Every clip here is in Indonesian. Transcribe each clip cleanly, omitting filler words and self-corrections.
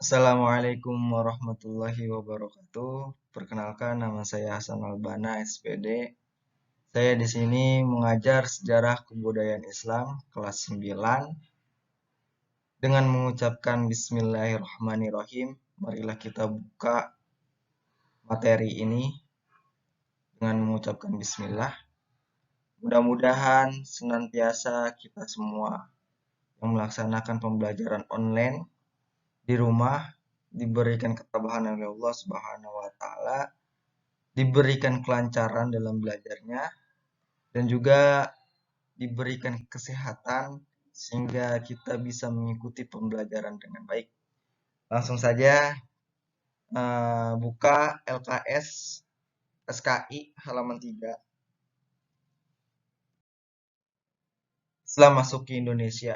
Assalamualaikum warahmatullahi wabarakatuh. Perkenalkan, nama saya Hasan Albana, SPD. Saya di sini mengajar sejarah kebudayaan Islam kelas 9 dengan mengucapkan Bismillahirrahmanirrahim. Marilah kita buka materi ini dengan mengucapkan Bismillah. Mudah-mudahan senantiasa kita semua yang melaksanakan pembelajaran online di rumah diberikan ketabahan oleh Allah Subhanahu wa taala, diberikan kelancaran dalam belajarnya, dan juga diberikan kesehatan sehingga kita bisa mengikuti pembelajaran dengan baik. Langsung saja buka LKS SKI halaman 3. Setelah masuk ke Indonesia.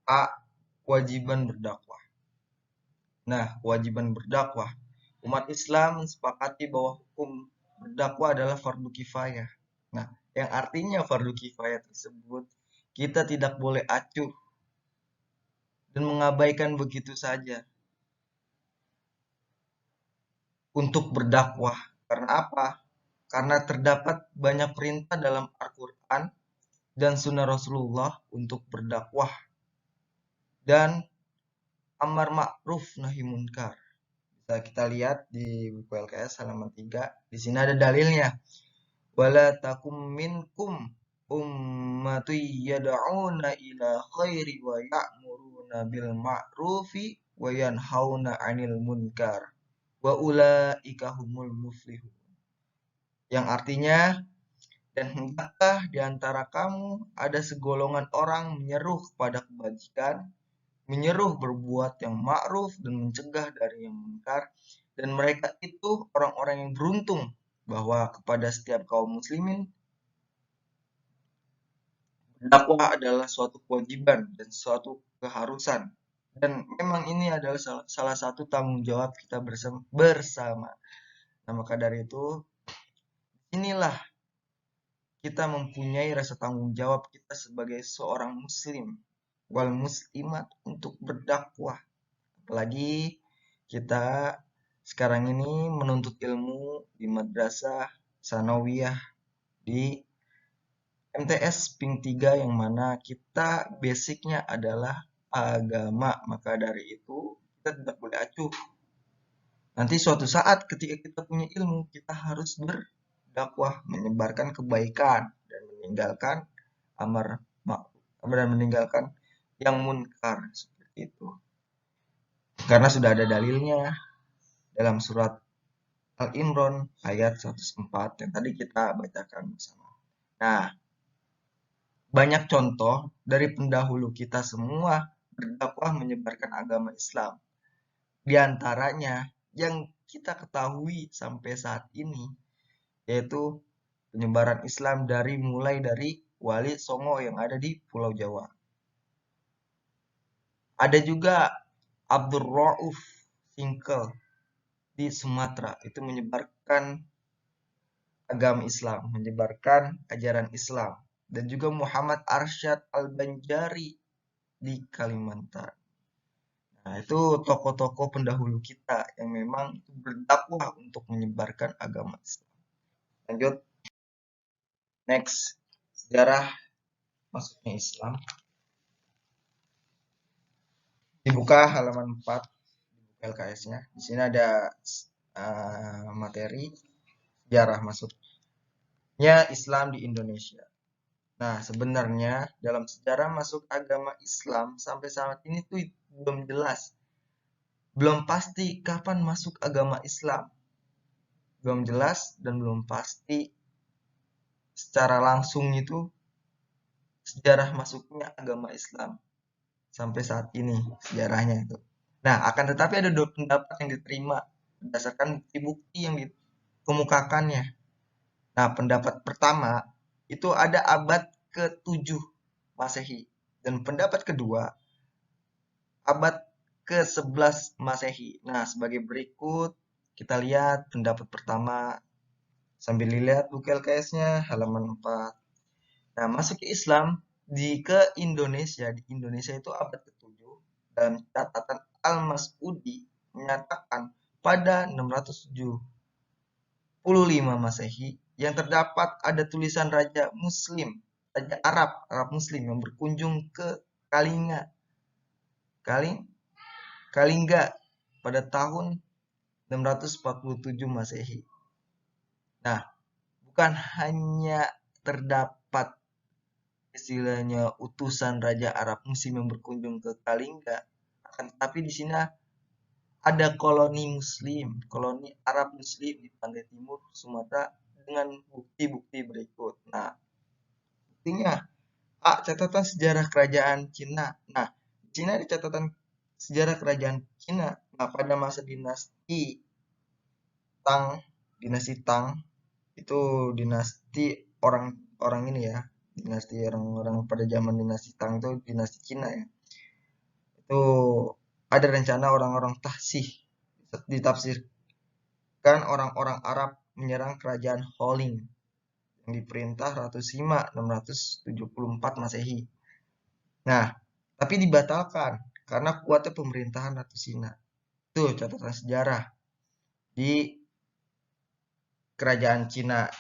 A. Kewajiban berdakwah. Nah, kewajiban berdakwah. Umat Islam sepakati bahwa hukum berdakwah adalah fardu kifayah. Nah, yang artinya fardu kifayah tersebut kita tidak boleh acuh dan mengabaikan begitu saja untuk berdakwah. Karena apa? Karena terdapat banyak perintah dalam Al-Quran dan Sunnah Rasulullah untuk berdakwah dan amar ma'ruf nahi munkar. Bisa kita lihat di buku LKS halaman 3. Di sini ada dalilnya. Wala takum minkum ummatu yad'una ila khairi wa ya'muruna bil ma'rufi wa yanhauna 'anil munkar wa ulaika humul muflihun. Yang artinya, dan hendaklah di antara kamu ada segolongan orang menyeru kepada kebajikan, menyeru berbuat yang ma'ruf dan mencegah dari yang munkar, dan mereka itu orang-orang yang beruntung bahwa kepada setiap kaum muslimin dakwah adalah suatu kewajiban dan suatu keharusan. Dan memang ini adalah salah satu tanggung jawab kita bersama. Nah, maka dari itu, inilah kita mempunyai rasa tanggung jawab kita sebagai seorang muslim wal muslimat untuk berdakwah. Apalagi kita sekarang ini menuntut ilmu di madrasah sanawiyah di MTS Ping 3 yang mana kita basicnya adalah agama. Maka dari itu kita tidak boleh acuh. Nanti suatu saat ketika kita punya ilmu, kita harus berdakwah, menyebarkan kebaikan dan meninggalkan amar ma'ruf dan meninggalkan yang munkar seperti itu. Karena sudah ada dalilnya dalam surat Al-Imran ayat 104 yang tadi kita bacakan bersama. Nah, banyak contoh dari pendahulu kita semua berdakwah menyebarkan agama Islam. Di antaranya yang kita ketahui sampai saat ini yaitu penyebaran Islam mulai dari Wali Songo yang ada di Pulau Jawa. Ada juga Abdul Rauf Singkel di Sumatera, itu menyebarkan agama Islam, menyebarkan ajaran Islam. Dan juga Muhammad Arsyad Al-Banjari di Kalimantan. Nah, itu tokoh-tokoh pendahulu kita yang memang berdakwah untuk menyebarkan agama Islam. Lanjut, next, sejarah masuknya Islam. Dibuka halaman 4 LKS-nya. Di sini ada materi sejarah masuknya Islam di Indonesia. Nah, sebenarnya dalam sejarah masuk agama Islam sampai saat ini tuh belum jelas. Belum pasti kapan masuk agama Islam. Belum jelas dan belum pasti secara langsung itu sejarah masuknya agama Islam sampai saat ini sejarahnya itu. Nah, akan tetapi ada dua pendapat yang diterima berdasarkan bukti-bukti yang dikemukakannya. Nah, pendapat pertama itu ada abad ke-7 Masehi dan pendapat kedua abad ke-11 Masehi. Nah, sebagai berikut kita lihat pendapat pertama sambil dilihat buku LKS-nya halaman 4. Nah, masuk ke Islam ke Indonesia, di Indonesia itu abad ke-7 dalam catatan Al-Mas'udi menyatakan pada 675 Masehi yang terdapat ada tulisan Raja Muslim, Raja Arab Muslim yang berkunjung ke Kalinga, Kalingga pada tahun 647 Masehi. Nah, bukan hanya terdapat istilahnya utusan Raja Arab Muslim yang berkunjung ke Kalingga, tapi di sini ada koloni Muslim, koloni Arab Muslim di pantai timur Sumatera dengan bukti-bukti berikut. Nah, buktinya catatan sejarah kerajaan Cina. Nah, di sini ada catatan sejarah kerajaan Cina. Nah, pada masa dinasti Tang itu dinasti orang-orang ini ya, dinasti orang-orang pada zaman dinasti Tang itu dinasti Cina ya. Itu ada rencana orang-orang Taxi, ditafsirkan orang-orang Arab menyerang kerajaan Holing yang diperintah Ratu Sima 674 Masehi. Nah, tapi dibatalkan karena kuatnya pemerintahan Ratu Sina. Itu catatan sejarah di kerajaan Cina.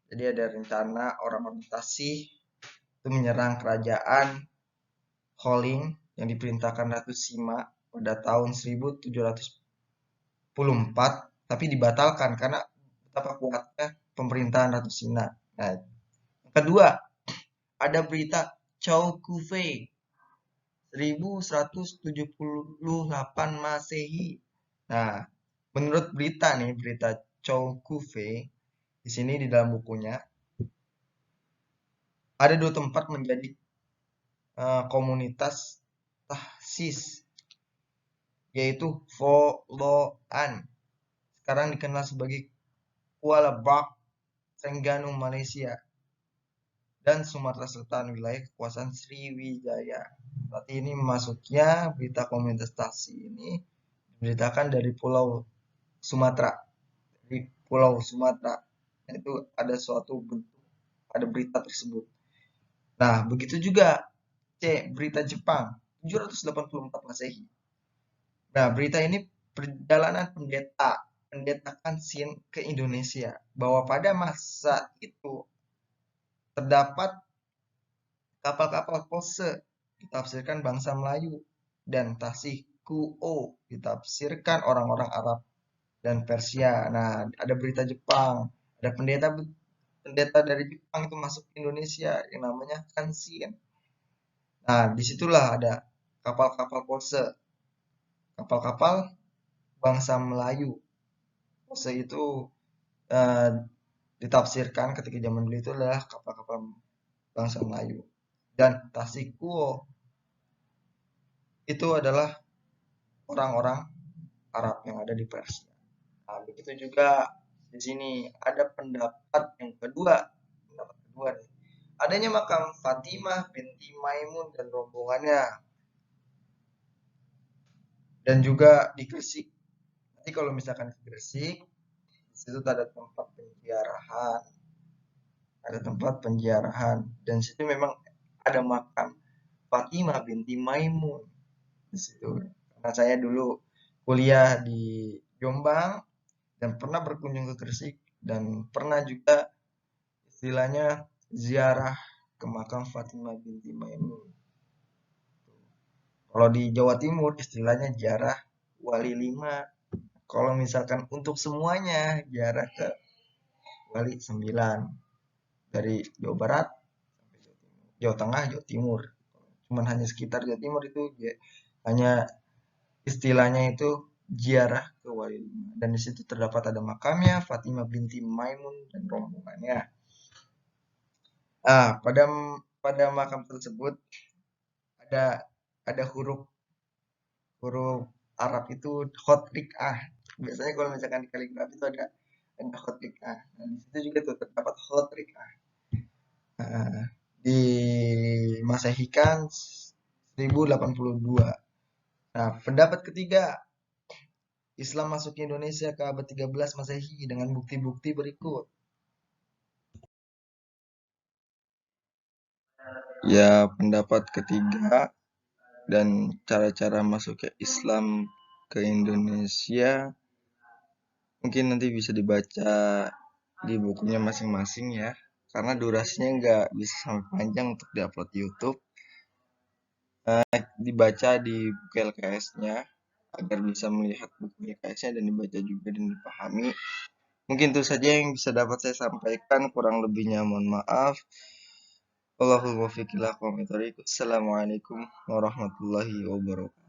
Jadi ada rencana orang-orang Tasih itu menyerang kerajaan Holing yang diperintahkan Ratu Sima pada tahun 1744, tapi dibatalkan karena betapa kuatnya pemerintahan Ratu Sina. Nah, yang kedua, ada berita Chow Kufei 1178 Masehi. Nah, menurut berita Chow Kufei di sini di dalam bukunya ada dua tempat menjadi komunitas tahsis, yaitu Foloan, sekarang dikenal sebagai Kuala Bak, Trengganu, Malaysia, dan Sumatera Selatan, wilayah kekuasaan Sriwijaya. Berarti ini masuknya berita komunitas tahsis ini diberitakan dari Pulau Sumatera, di Pulau Sumatera, itu ada suatu bentuk, ada berita tersebut. Nah, begitu juga berita Jepang 784 Masehi. Nah, berita ini perjalanan pendeta Kansin ke Indonesia, bahwa pada masa itu terdapat kapal-kapal pose ditafsirkan bangsa Melayu dan Tasih Kuo ditafsirkan orang-orang Arab dan Persia. Nah, ada berita Jepang, ada pendeta dari Jepang itu masuk ke Indonesia yang namanya Kansin. Nah, disitulah ada kapal-kapal pose, kapal-kapal bangsa Melayu. Pose itu ditafsirkan ketika zaman dulu itu adalah kapal-kapal bangsa Melayu. Dan Tasikuo itu adalah orang-orang Arab yang ada di Persia. Nah, begitu juga di sini ada pendapat yang kedua, nih. Adanya makam Fatimah binti Maimun dan rombongannya. Dan juga di Gresik. Nanti kalau misalkan ke Gresik, di situ ada tempat penziarahan. Ada tempat penziarahan. Dan di situ memang ada makam Fatimah binti Maimun. Di situ. Karena saya dulu kuliah di Jombang dan pernah berkunjung ke Gresik dan pernah juga istilahnya ziarah ke makam Fatimah binti Maimun. Kalau di Jawa Timur istilahnya ziarah Wali 5. Kalau misalkan untuk semuanya ziarah ke Wali 9. Dari Jawa Barat sampai Jawa Tengah, Jawa Timur. Cuman hanya sekitar Jawa Timur itu hanya istilahnya itu ziarah ke Wali 5. Dan di situ terdapat ada makamnya Fatimah binti Maimun dan rombongannya. Pada makam tersebut ada huruf Arab itu khotrik ah. Biasanya kalau misalkan di kaligrafi itu ada khotrik ah. Nah, di situ juga tuh terdapat khotrik ah. Nah, di Masehi kan 1082. Nah, pendapat ketiga, Islam masuk ke Indonesia ke abad 13 Masehi dengan bukti-bukti berikut. Ya, pendapat ketiga dan cara-cara masuknya Islam ke Indonesia mungkin nanti bisa dibaca di bukunya masing-masing ya, karena durasinya nggak bisa sampai panjang untuk diupload di YouTube. Dibaca di buku LKS-nya agar bisa melihat buku LKS-nya dan dibaca juga dan dipahami. Mungkin itu saja yang bisa dapat saya sampaikan, kurang lebihnya mohon maaf. Wallahul muwaffiq ila aqwamit thoriq. Assalamualaikum warahmatullahi wabarakatuh.